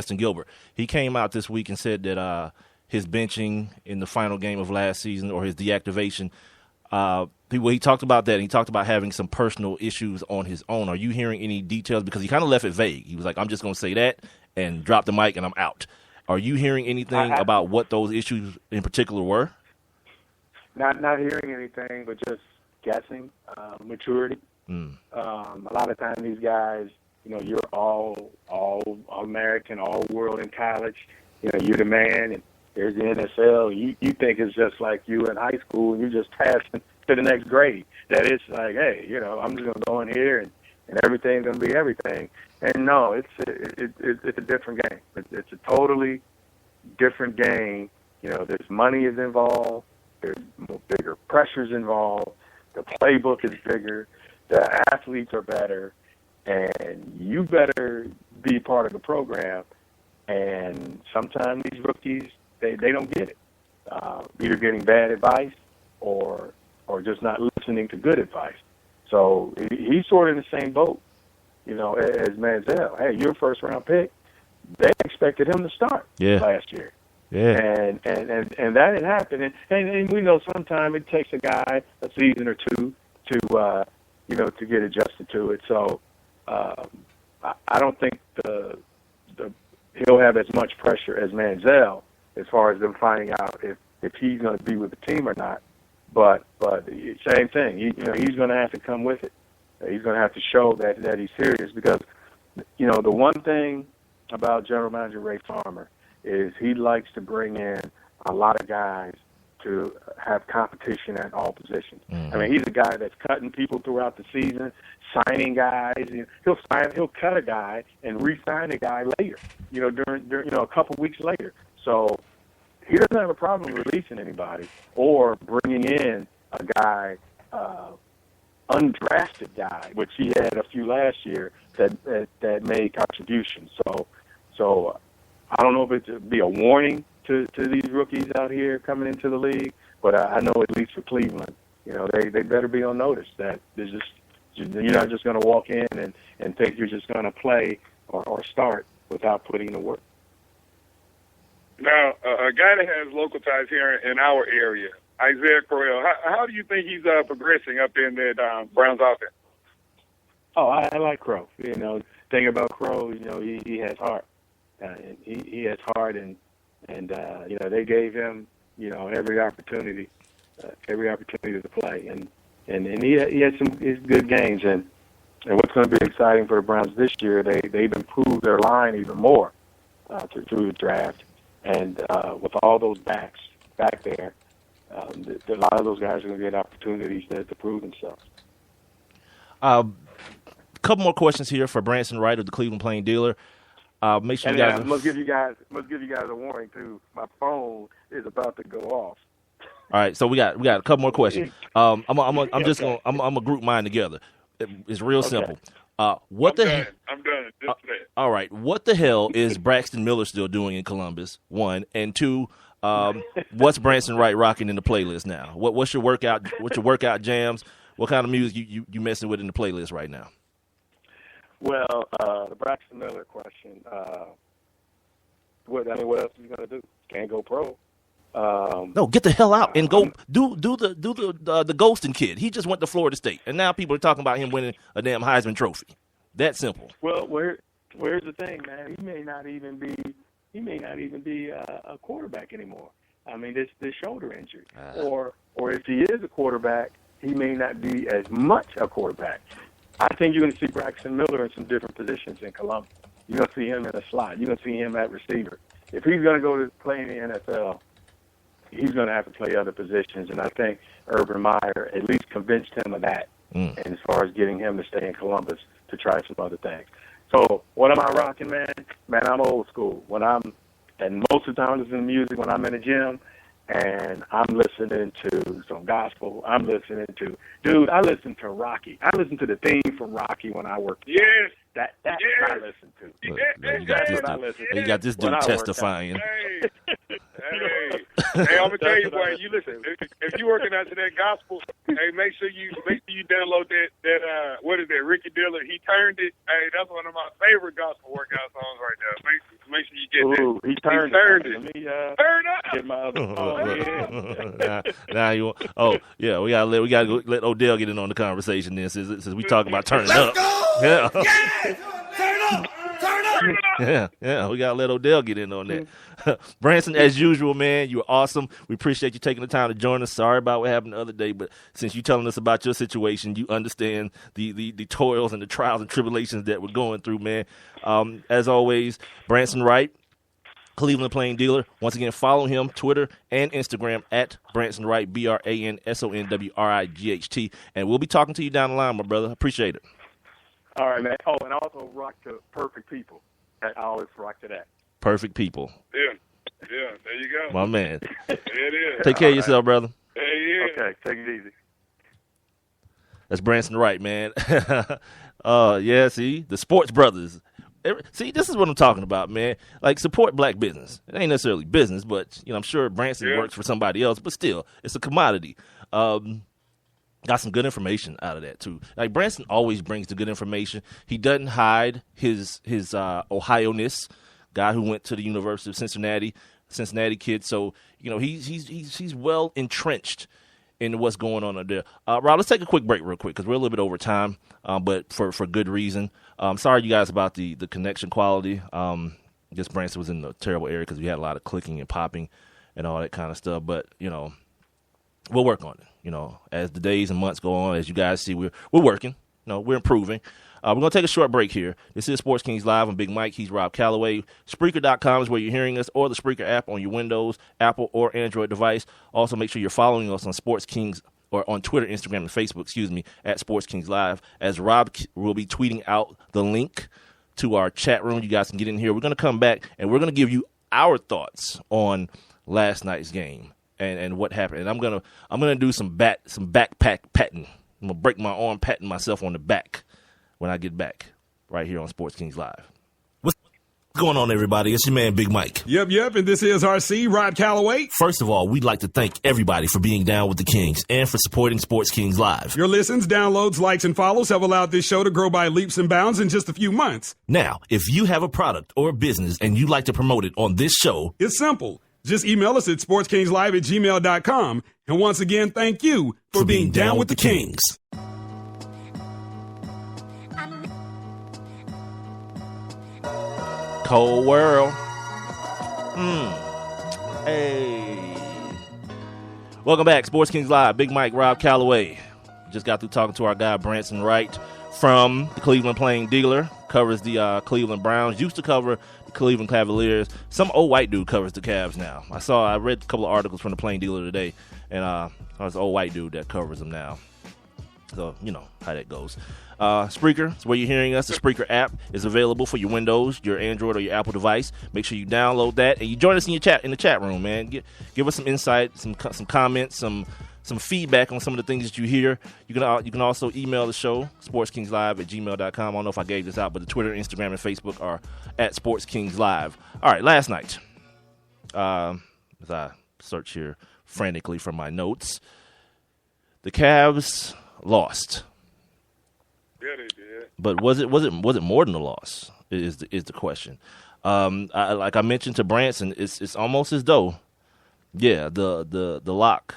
Braxton Gilbert. He came out this week and said that his benching in the final game of last season, or his deactivation, he talked about that. And he talked about having some personal issues on his own. Are you hearing any details? Because he kind of left it vague. He was like, I'm just going to say that and drop the mic and I'm out. Are you hearing anything about what those issues in particular were? Not hearing anything, but just guessing. Maturity. A lot of times these guys, you're all American, all world in college. You're the man, and there's the NFL. You think it's just like you in high school, and you just passing to the next grade. That it's like, hey, I'm just gonna go in here and everything's gonna be everything. And no, it's a different game. It's a totally different game. There's money is involved. There's bigger pressures involved. The playbook is bigger. The athletes are better, and you better be part of the program. And sometimes these rookies, they don't get it. Either getting bad advice or just not listening to good advice. So he's sort of in the same boat, as Manziel. Hey, you're a first-round pick. They expected him to start last year. Yeah. And that had happened. And we know sometimes it takes a guy a season or two to get adjusted to it. So I don't think he'll have as much pressure as Manziel as far as them finding out if he's going to be with the team or not. But same thing. He's going to have to come with it. He's going to have to show that he's serious because, the one thing about General Manager Ray Farmer is he likes to bring in a lot of guys to have competition at all positions. Mm-hmm. I mean, he's a guy that's cutting people throughout the season, signing guys. He'll cut a guy and re-sign a guy later. During a couple weeks later. So he doesn't have a problem releasing anybody or bringing in a guy, undrafted guy, which he had a few last year that made contributions. So I don't know if it would be a warning to these rookies out here coming into the league, but I know at least for Cleveland, they better be on notice that you're not just going to walk in and think you're just going to play or start without putting in the work. Now, a guy that has local ties here in our area, Isaiah Crowell, how do you think he's progressing up in that Browns offense? Oh, I like Crow. Thing about Crow, he has heart. He has heart, and they gave him, every opportunity to play, and he had some good games, and what's going to be exciting for the Browns this year, they've improved their line even more through the draft, and with all those backs back there, a lot of those guys are going to get opportunities to prove themselves. A couple more questions here for Branson Wright of the Cleveland Plain Dealer. Make sure and you guys. I must give you guys a warning too. My phone is about to go off. All right, so we got a couple more questions. I'm gonna group mine together. It's real simple. I'm done. Just that. All right, what the hell is Braxton Miller still doing in Columbus? One, and two, what's Branson Wright rocking in the playlist now? What's your workout? What's your workout jams? What kind of music you messing with in the playlist right now? Well, the Braxton Miller question. What else is he gonna do? Can't go pro. No, get the hell out and go do the ghosting kid. He just went to Florida State, and now people are talking about him winning a damn Heisman Trophy. That simple. Well, where's the thing, man? He may not even be a quarterback anymore. I mean, this shoulder injury, or if he is a quarterback, he may not be as much a quarterback. I think you're going to see Braxton Miller in some different positions in Columbus. You're going to see him in a slot. You're going to see him at receiver. If he's going to go to play in the NFL, he's going to have to play other positions, and I think Urban Meyer at least convinced him of that. And as far as getting him to stay in Columbus to try some other things. So what am I rocking, man? Man, I'm old school. And most of the time I listen to music when I'm in the gym, and I'm listening to some gospel. I listen to Rocky. I listen to the theme from Rocky when I work. Yes. That's what I listen to. You got this dude testifying. Hey, I'm gonna tell you, boy. You listen. If you're working out to that gospel, hey, make sure you download that. What is that? Ricky Dillard. He turned it. Hey, that's one of my favorite gospel workout songs right there. Make sure you get Ooh, that. he turned it. Let me Turn up. get my other phone. Yeah. now you. Oh yeah, we gotta go let Odell get in on the conversation then, since we talking about turning up. Go! Yeah. Yes! Turn up! Turn up! Yeah, we gotta let Odell get in on that. Branson, as usual, man, you're awesome. We appreciate you taking the time to join us. Sorry about what happened the other day, but since you're telling us about your situation, you understand the toils and the trials and tribulations that we're going through, man. As always, Branson Wright, Cleveland Plain Dealer. Once again, follow him, Twitter and Instagram at Branson Wright, BransonWright. And we'll be talking to you down the line, my brother. Appreciate it. All right, man. Oh, and also rock to Perfect People. I always rock to that. Perfect people. Yeah, there you go. My man. There it is. Take care of yourself, brother. There Okay, take it easy. That's Branson Wright, man. Yeah, see, the sports brothers. See, this is what I'm talking about, man. Like, support black business. It ain't necessarily business, but, I'm sure Branson works for somebody else, but still, it's a commodity. Got some good information out of that, too. Like, Branson always brings the good information. He doesn't hide his Ohio-ness, guy who went to the University of Cincinnati kid. So, he's well entrenched in what's going on there. Rob, let's take a quick break real quick because we're a little bit over time, but for good reason. Sorry, you guys, about the connection quality. I guess Branson was in a terrible area because we had a lot of clicking and popping and all that kind of stuff. But, we'll work on it. As the days and months go on, as you guys see, we're working. We're improving. We're going to take a short break here. This is Sports Kings Live. I'm Big Mike. He's Rob Calloway. Spreaker.com is where you're hearing us, or the Spreaker app on your Windows, Apple, or Android device. Also, make sure you're following us on Sports Kings, or on Twitter, Instagram, and Facebook, at Sports Kings Live, as Rob will be tweeting out the link to our chat room. You guys can get in here. We're going to come back, and we're going to give you our thoughts on last night's game and what happened. And I'm gonna do some backpack patting. I'm going to break my arm patting myself on the back when I get back right here on Sports Kings Live. What's going on, everybody? It's your man, Big Mike. Yep, and this is RC, Rob Calloway. First of all, we'd like to thank everybody for being down with the Kings and for supporting Sports Kings Live. Your listens, downloads, likes, and follows have allowed this show to grow by leaps and bounds in just a few months. Now, if you have a product or a business and you'd like to promote it on this show, it's simple. Just email us at sportskingslive@gmail.com. And once again, thank you for being down with the Kings. Cold world. Hey. Welcome back, Sports Kings Live. Big Mike, Rob Calloway. Just got through talking to our guy, Branson Wright, from the Cleveland Plain Dealer. Covers the Cleveland Browns. Used to cover the Cleveland Cavaliers. Some old white dude covers the Cavs now. I read a couple of articles from the Plain Dealer today, and there's an old white dude that covers them now. So, you know how that goes. Spreaker is where you're hearing us. The Spreaker app is available for your Windows, your Android, or your Apple device. Make sure you download that, and you join us in the chat room, man. Give us some insight, some comments, some feedback on some of the things that you hear. You can also email the show, sportskingslive@gmail.com. I don't know if I gave this out, but the Twitter, Instagram, and Facebook are at Sports Kings Live. All right, last night, as I search here frantically for my notes, the Cavs lost. Yeah, they did. But was it more than a loss? Is the question. Like I mentioned to Branson, it's almost as though, the lock.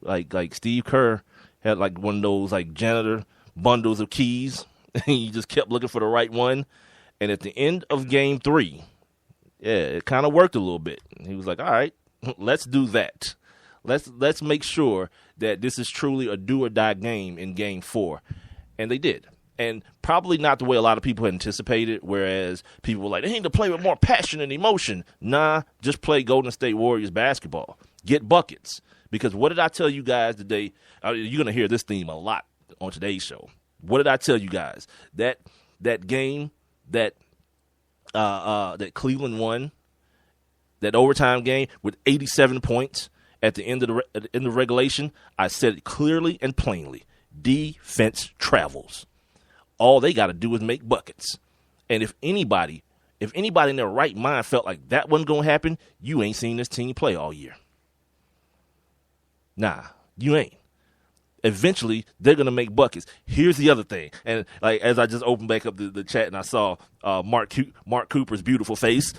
Like Steve Kerr had like one of those like janitor bundles of keys, and he just kept looking for the right one. And at the end of game 3, it kind of worked a little bit. He was like, "All right, let's do that. Let's make sure that this is truly a do or die game in game 4," and they did. And probably not the way a lot of people had anticipated, whereas people were like, they need to play with more passion and emotion. Nah, just play Golden State Warriors basketball. Get buckets. Because what did I tell you guys today? You're going to hear this theme a lot on today's show. What did I tell you guys? That game that Cleveland won, that overtime game with 87 points at the end of the regulation, I said it clearly and plainly. Defense travels. All they got to do is make buckets. And if anybody in their right mind felt like that wasn't going to happen, you ain't seen this team play all year. Nah, you ain't. eventually they're going to make buckets. Here's the other thing. And like, as I just opened back up the chat and I saw Mark Cooper's beautiful face,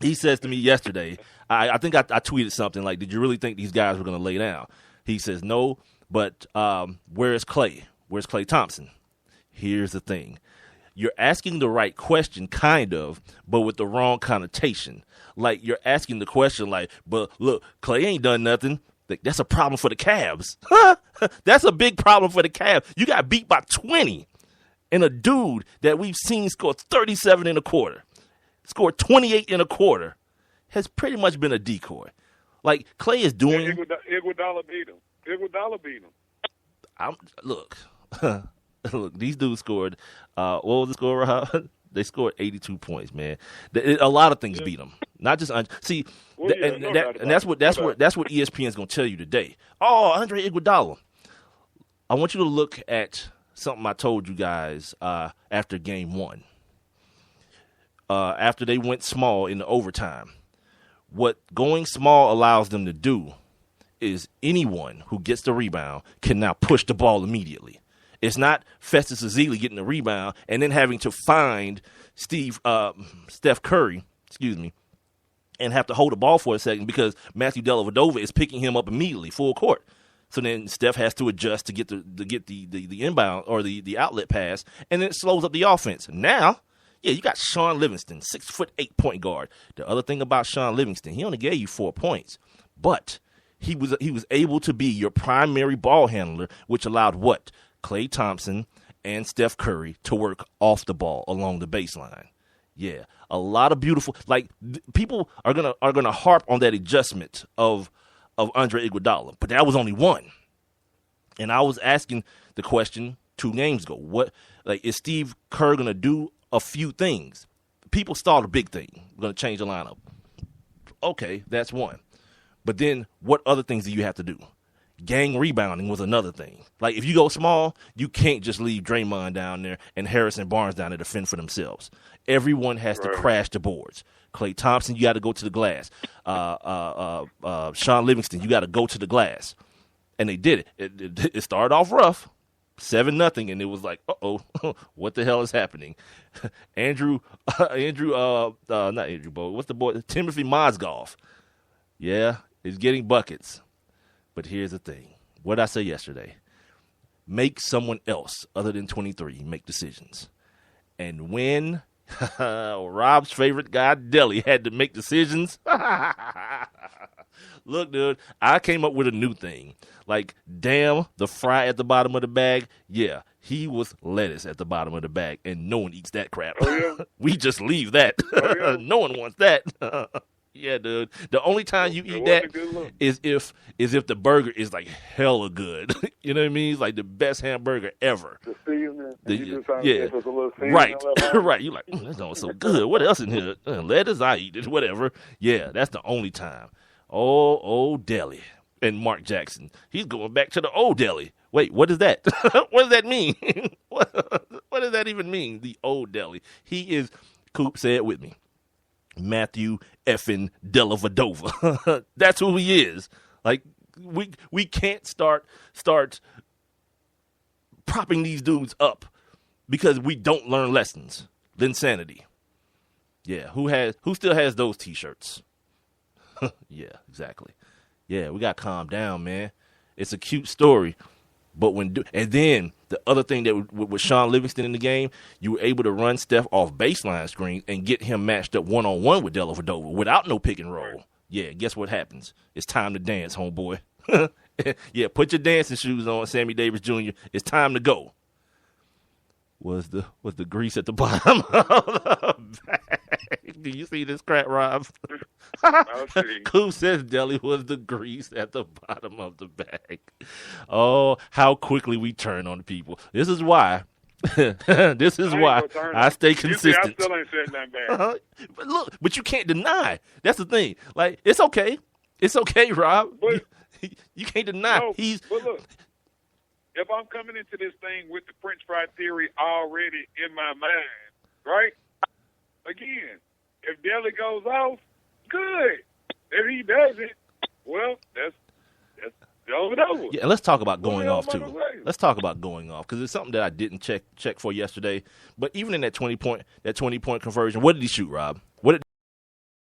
he says to me yesterday, I think I tweeted something like, did you really think these guys were going to lay down? He says, no, but where's Klay? Where's Klay Thompson? Here's the thing. You're asking the right question, kind of, but with the wrong connotation. Like, you're asking the question like, but look, Klay ain't done nothing. That's a problem for the Cavs. That's a big problem for the Cavs. You got beat by 20. And a dude that we've seen score 37 in a quarter, scored 28 in a quarter, has pretty much been a decoy. Like, Klay is doing. Iguodala beat him. Iguodala beat him. Look, these dudes scored. What was the score, Rob? They scored 82 points, man. A lot of things beat them. Not just see, that's what ESPN is going to tell you today. Oh, Andre Iguodala. I want you to look at something I told you guys after Game 1. After they went small in the overtime, what going small allows them to do is anyone who gets the rebound can now push the ball immediately. It's not Festus Ezeli getting the rebound and then having to find Steph Curry, and have to hold the ball for a second because Matthew Dellavedova is picking him up immediately, full court. So then Steph has to adjust to get the inbound or the outlet pass, and then it slows up the offense. Now, yeah, you got Sean Livingston, 6'8" point guard. The other thing about Sean Livingston, he only gave you 4 points, but he was able to be your primary ball handler, which allowed what? Klay Thompson and Steph Curry to work off the ball along the baseline. Yeah, a lot of beautiful. Like, people are gonna harp on that adjustment of Andre Iguodala, but that was only one. And I was asking the question 2 games ago: what, like, is Steve Kerr gonna do a few things? People saw the big thing. We're gonna change the lineup. Okay, that's one. But then, what other things do you have to do? Gang rebounding was another thing. Like, if you go small, you can't just leave Draymond down there and Harrison Barnes down there to fend for themselves. Everyone has to crash the boards. Klay Thompson, you got to go to the glass. Sean Livingston, you got to go to the glass. And they did it. It started off rough, 7-0, and it was like, uh-oh, what the hell is happening? not Andrew Bogut, what's the boy? Timothy Mozgov. Yeah, is getting buckets. But here's the thing. What did I say yesterday? Make someone else other than 23 make decisions. And when Rob's favorite guy, Deli, had to make decisions, look, dude, I came up with a new thing. Like, damn, the fry at the bottom of the bag, yeah, he was lettuce at the bottom of the bag, and no one eats that crap. Oh, yeah? We just leave that. Oh, yeah? No one wants that. Yeah, dude. The only time you eat that is if the burger is like hella good. You know what I mean? It's like the best hamburger ever. The seasoning. Yeah. Right. Right. You're like, that sounds so good. What else in here? Lettuce, I eat it. Whatever. Yeah, that's the only time. Old Deli. And Mark Jackson. He's going back to the old Deli. Wait, what is that? What does that mean? What does that even mean? The old Deli. He is, Coop, say it with me, Matthew effing Dellavedova. That's who he is. Like, we can't start propping these dudes up because we don't learn lessons. Insanity. Yeah, who still has those T-shirts? Yeah, exactly. Yeah, we got to calm down, man. It's a cute story. But and then the other thing that with Sean Livingston in the game, you were able to run Steph off baseline screens and get him matched up one-on-one with Dellavedova without no pick and roll. Yeah, guess what happens? It's time to dance, homeboy. Yeah, put your dancing shoes on, Sammy Davis Jr. It's time to go. Was the grease at the bottom of the bag? Do you see this crap, Rob? Who says Deli was the grease at the bottom of the bag? Oh, how quickly we turn on people. This is why. I stay consistent. I still ain't said nothing bad. But you can't deny. That's the thing. Like, it's okay. It's okay, Rob. But, you can't deny. No, but look, if I'm coming into this thing with the French fry theory already in my mind, right? Again, if Deli goes off, good. If he doesn't, well, that's Over. Yeah, and let's talk about going off What too. am I gonna say? Let's talk about going off because it's something that I didn't check for yesterday. But even in that 20 point conversion, what did he shoot, Rob? What did